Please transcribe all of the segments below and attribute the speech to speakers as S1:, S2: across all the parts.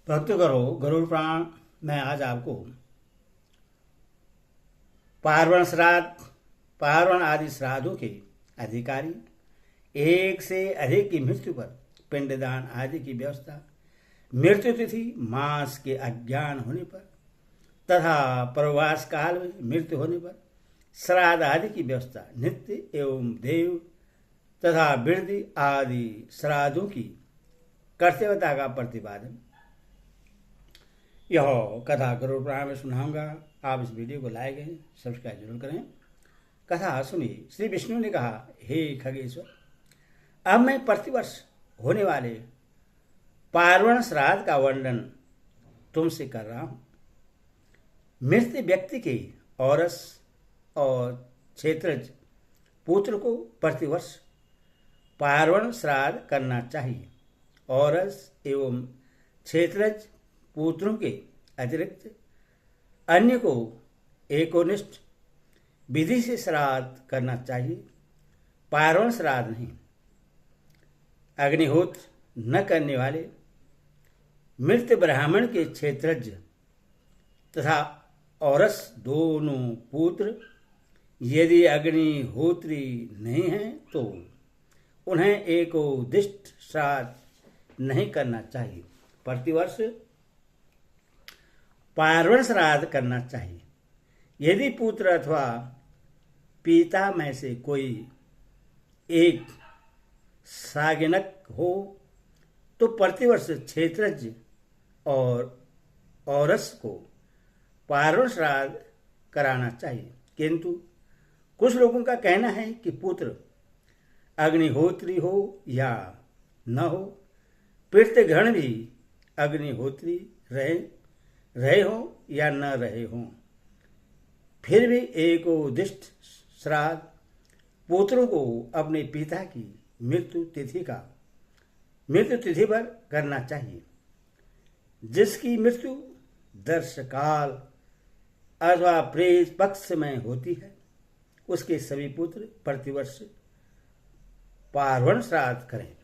S1: भक्त करो गरुड़ पुराण में आज आपको पार्वण आदि श्राद्धों के अधिकारी एक से अधिक की मृत्यु पर पिंडदान आदि की व्यवस्था, मृत्यु तिथि मास के अज्ञान होने पर तथा प्रवास काल में मृत्यु होने पर श्राद्ध आदि की व्यवस्था, नित्य एवं देव तथा वृद्धि आदि श्राद्धों की कर्तव्यता का प्रतिपादन। यह कथा गरुड़ पुराण में सुनाऊंगा। आप इस वीडियो को लाइक करें, सब्सक्राइब जरूर करें। कथा सुनिए। श्री विष्णु ने कहा, हे खगेश्वर, अब मैं प्रतिवर्ष होने वाले पार्वण श्राद्ध का वर्णन तुमसे कर रहा हूं। मृत व्यक्ति के औरस और क्षेत्रज पुत्र को प्रतिवर्ष पार्वण श्राद्ध करना चाहिए। औरस एवं क्षेत्रज पुत्रों के अतिरिक्त अन्य को एकोनिष्ठ विधि से श्राद्ध करना चाहिए, पार्वण श्राद्ध नहीं। अग्निहोत्र न करने वाले मृत ब्राह्मण के क्षेत्रज तथा औरस दोनों पुत्र यदि अग्निहोत्री नहीं हैं तो उन्हें एकोदिष्ट श्राद्ध नहीं करना चाहिए। प्रतिवर्ष पार्वण श्राद्ध करना चाहिए। यदि पुत्र अथवा पिता में से कोई एक सागिनक हो तो प्रतिवर्ष क्षेत्रज और औरस को पार्वण श्राद्ध कराना चाहिए। किंतु कुछ लोगों का कहना है कि पुत्र अग्निहोत्री हो या न हो, पितृगण भी अग्निहोत्री रहे हो या न रहे हों, फिर भी एकोदिष्ट श्राद्ध पुत्रों को अपने पिता की मृत्यु तिथि पर करना चाहिए। जिसकी मृत्यु दर्शकाल अथवा प्रेत पक्ष में होती है, उसके सभी पुत्र प्रतिवर्ष पार्वण श्राद्ध करें।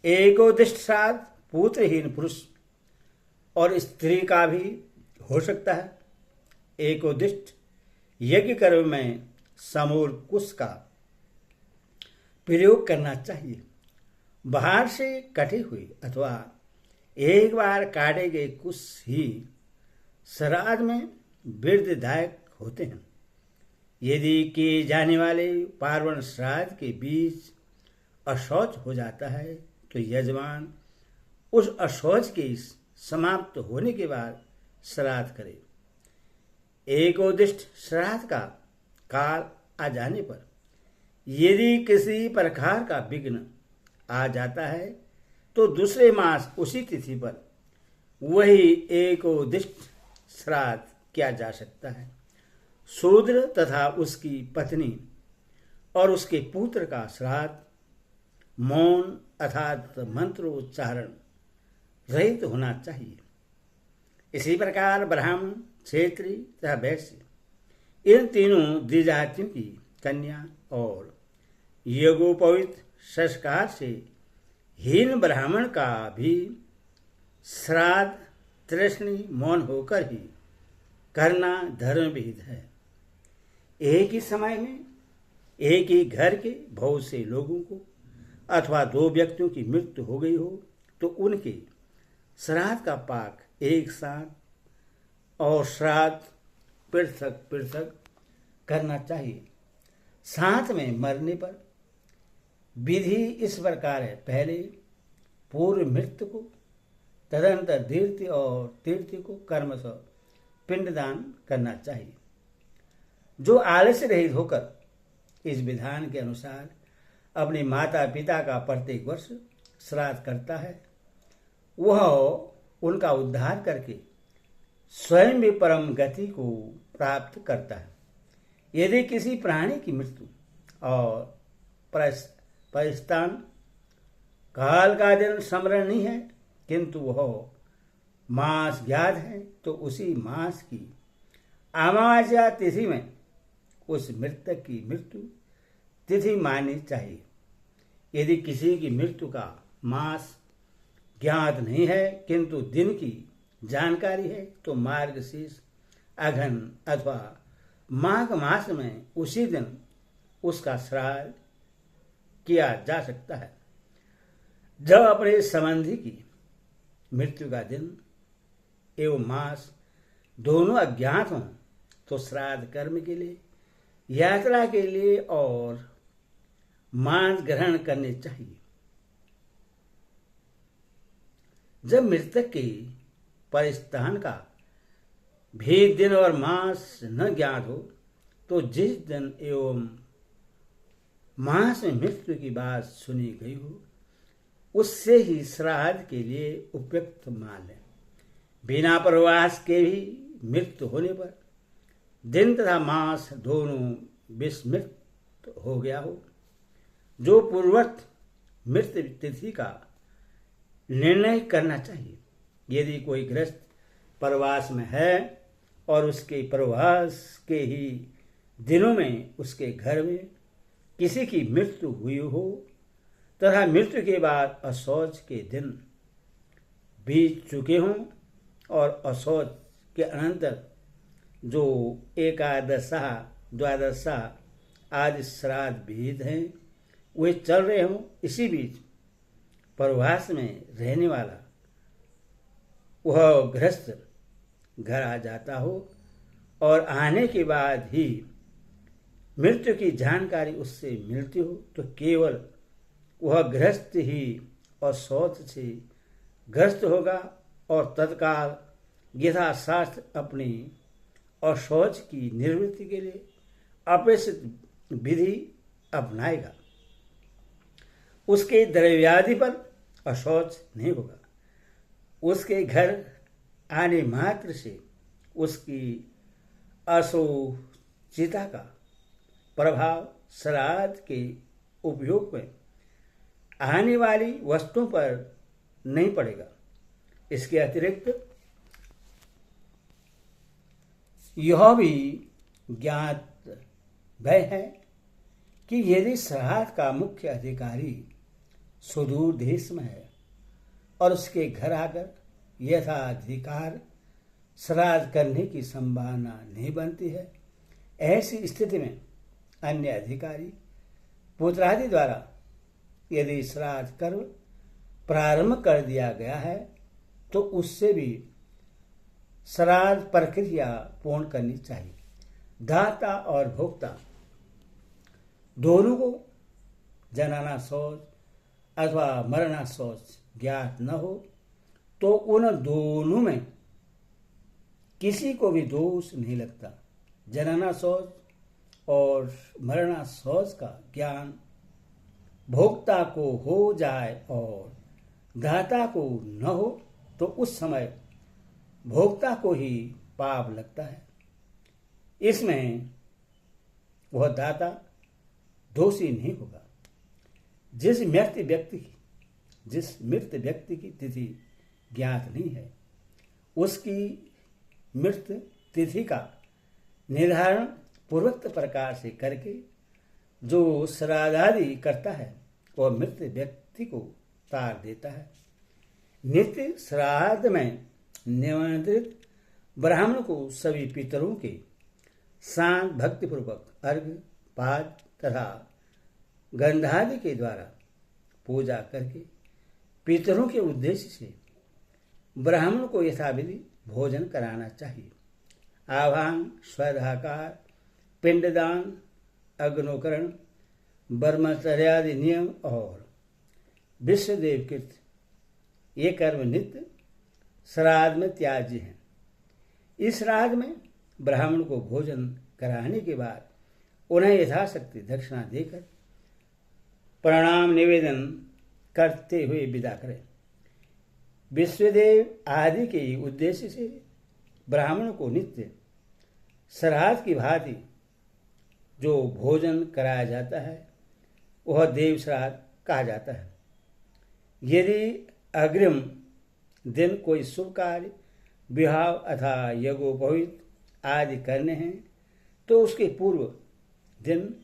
S1: एकोदिष्ट श्राद्ध पुत्रहीन पुरुष और स्त्री का भी हो सकता है। एकोदिष्ट यज्ञ कर्म में समूल कुश का प्रयोग करना चाहिए। बाहर से कटे हुए अथवा एक बार काटे गए कुश ही श्राद्ध में वृद्धिदायक होते हैं। यदि किए जाने वाले पार्वण श्राद्ध के बीच अशौच हो जाता है तो यजमान उस अशौच के समाप्त होने के बाद श्राद्ध करे। एकोदिष्ट श्राद्ध का काल आ जाने पर यदि किसी प्रकार का विघ्न आ जाता है तो दूसरे मास उसी तिथि पर वही एकोदिष्ट श्राद्ध किया जा सकता है। शूद्र तथा उसकी पत्नी और उसके पुत्र का श्राद्ध मौन अर्थात मंत्रोच्चारण रहित होना चाहिए। इसी प्रकार ब्राह्मण, क्षेत्री तथा वैश्य इन तीनों द्विजातियों की कन्या और यज्ञोपवीत संस्कार से हीन ब्राह्मण का भी श्राद्ध तृष्णी मौन होकर ही करना धर्म विहित है। एक ही समय में एक ही घर के बहुत से लोगों को अथवा दो व्यक्तियों की मृत्यु हो गई हो तो उनके श्राद्ध का पाक एक साथ और श्राद्ध पृथक पृथक करना चाहिए। साथ में मरने पर विधि इस प्रकार है। पहले पूर्व मृत्यु को, तदनंतर दीर्घ और तीर्थ को कर्मशः पिंडदान करना चाहिए। जो आलस्य रहित होकर इस विधान के अनुसार अपने माता पिता का प्रत्येक वर्ष श्राद्ध करता है, वह उनका उद्धार करके स्वयं भी परम गति को प्राप्त करता है। यदि किसी प्राणी की मृत्यु और परिस्थान काल का दिन स्मरण नहीं है किंतु वह मास ज्ञात है तो उसी मास की अमावस्या तिथि में उस मृतक की मृत्यु तिथि माननी चाहिए। यदि किसी की मृत्यु का मास ज्ञात नहीं है, किंतु दिन की जानकारी है, तो मार्गशीर्ष, अघन अथवा माघ मास में उसी दिन उसका श्राद्ध किया जा सकता है। जब अपने संबंधी की मृत्यु का दिन एवं मास दोनों अज्ञात हों तो श्राद्ध कर्म के लिए, यात्रा के लिए और मांस ग्रहण करने चाहिए। जब मृतक के परिस्थान का भी दिन और मास न ज्ञात हो तो जिस दिन एवं मास में मृत्यु की बात सुनी गई हो उससे ही श्राद्ध के लिए उपयुक्त मान लें। बिना प्रवास के भी मृत्यु होने पर दिन तथा मास दोनों विस्मृत हो गया हो, जो पूर्ववत मृत्यु तिथि का निर्णय करना चाहिए। यदि कोई गृहस्थ प्रवास में है और उसके प्रवास के ही दिनों में उसके घर में किसी की मृत्यु हुई हो तथा मृत्यु के बाद अशौच के दिन बीत चुके हों और अशौच के अनंतर जो एकादशा द्वादशा आदि श्राद्ध विहित हैं वे चल रहे हों, इसी बीच प्रवास में रहने वाला वह गृहस्थ घर आ जाता हो और आने के बाद ही मृत्यु की जानकारी उससे मिलती हो तो केवल वह गृहस्थ ही अशौच से ग्रस्त होगा और तत्काल यथाशास्त्र अपनी अशौच की निवृत्ति के लिए अपेक्षित विधि अपनाएगा। उसके द्रव्यादि पर अशौच नहीं होगा। उसके घर आने मात्र से उसकी अशोचिता का प्रभाव श्राद्ध के उपयोग में आने वाली वस्तुओं पर नहीं पड़ेगा। इसके अतिरिक्त यह भी ज्ञात भय है कि यदि श्राद्ध का मुख्य अधिकारी सुदूर देश में है और उसके घर आकर यथाधिकार श्राद्ध करने की संभावना नहीं बनती है, ऐसी स्थिति में अन्य अधिकारी पुत्रादि द्वारा यदि श्राद्ध कर्म प्रारंभ कर दिया गया है तो उससे भी श्राद्ध प्रक्रिया पूर्ण करनी चाहिए। दाता और भोक्ता दोनों को जनाना शौच अथवा मरना शौच ज्ञात न हो तो उन दोनों में किसी को भी दोष नहीं लगता। जनाना शौच और मरना शौच का ज्ञान भोक्ता को हो जाए और दाता को न हो तो उस समय भोक्ता को ही पाप लगता है। इसमें वह दाता दोषी नहीं होगा। जिस मृत व्यक्ति की तिथि ज्ञात नहीं है उसकी मृत तिथि का निर्धारण पूर्वोक्त प्रकार से करके जो श्राद्धादि करता है वह मृत व्यक्ति को तार देता है। नित्य श्राद्ध में निमंत्रित ब्राह्मण को सभी पितरों के शांत भक्तिपूर्वक अर्घ्य पाद तथा गंधादि के द्वारा पूजा करके पितरों के उद्देश्य से ब्राह्मण को यथाविधि भोजन कराना चाहिए। आवाहन, स्वधाकार, पिंडदान, अग्नोकरण, ब्रह्मचर्यादि नियम और विश्वदेवकृत ये कर्म नित्य श्राद्ध में त्याज्य हैं। इस श्राद्ध में ब्राह्मण को भोजन कराने के बाद उन्हें यथाशक्ति दक्षिणा देकर प्रणाम निवेदन करते हुए विदा करें। विश्वदेव आदि के उद्देश्य से ब्राह्मण को नित्य श्राद्ध की भांति जो भोजन कराया जाता है वह देव श्राद्ध कहा जाता है। यदि अग्रिम दिन कोई शुभ कार्य, विवाह अथवा यज्ञोपवीत आदि करने हैं तो उसके पूर्व दिन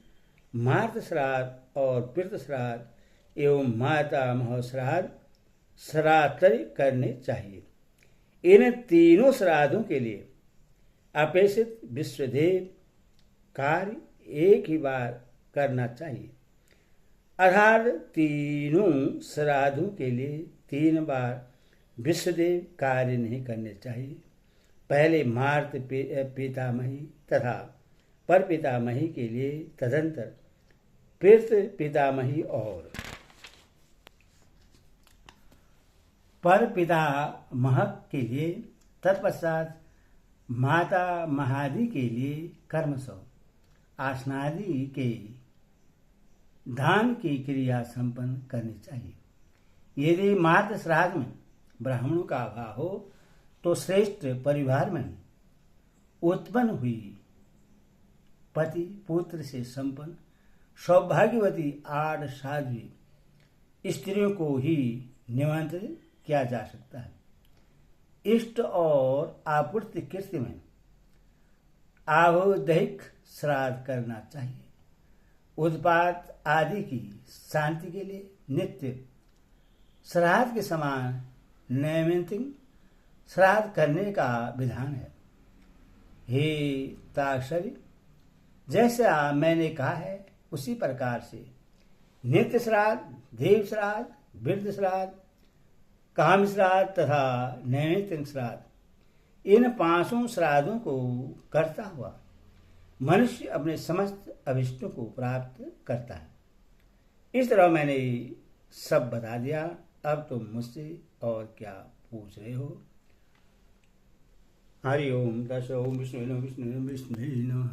S1: मार्त श्राद्ध और पितृ श्राद्ध एवं माता महोश्राद्ध श्राद्ध करने चाहिए। इन तीनों श्राद्धों के लिए अपेक्षित विश्वदेव कार्य एक ही बार करना चाहिए, अर्थात तीनों श्राद्धों के लिए 3 बार विश्वदेव कार्य नहीं करने चाहिए। पहले मार्त पितामही तथा पर पितामही के लिए, तदंतर पितृ पितामही और पर पितामह के लिए, तत्पश्चात माता महादि के लिए कर्मसौ आसनादि के दान की क्रिया संपन्न करनी चाहिए। यदि मातृ श्राद्ध में ब्राह्मणों का अभाव हो तो श्रेष्ठ परिवार में उत्पन्न हुई पति पुत्र से संपन्न सौभाग्यवती 8 साध्वी स्त्रियों को ही निमंत्रित किया जा सकता है। इष्ट और आपूर्ति कृत्य में आवदैहिक श्राद्ध करना चाहिए। उत्पात आदि की शांति के लिए नित्य श्राद्ध के समान नैमित्तिक श्राद्ध करने का विधान है। हे ताक्षरी, जैसा मैंने कहा है उसी प्रकार से नित्य श्राद्ध, देव श्राद्ध, वृद्ध श्राद्ध, काम श्राद्ध तथा नैमित्तिक श्राद्ध, इन 5 श्राद्धों को करता हुआ मनुष्य अपने समस्त अभिष्टों को प्राप्त करता है। इस तरह मैंने सब बता दिया। अब तुम मुझसे और क्या पूछ रहे हो? हरि ओम। दश ओम विष्णु विष्णु विष्णु।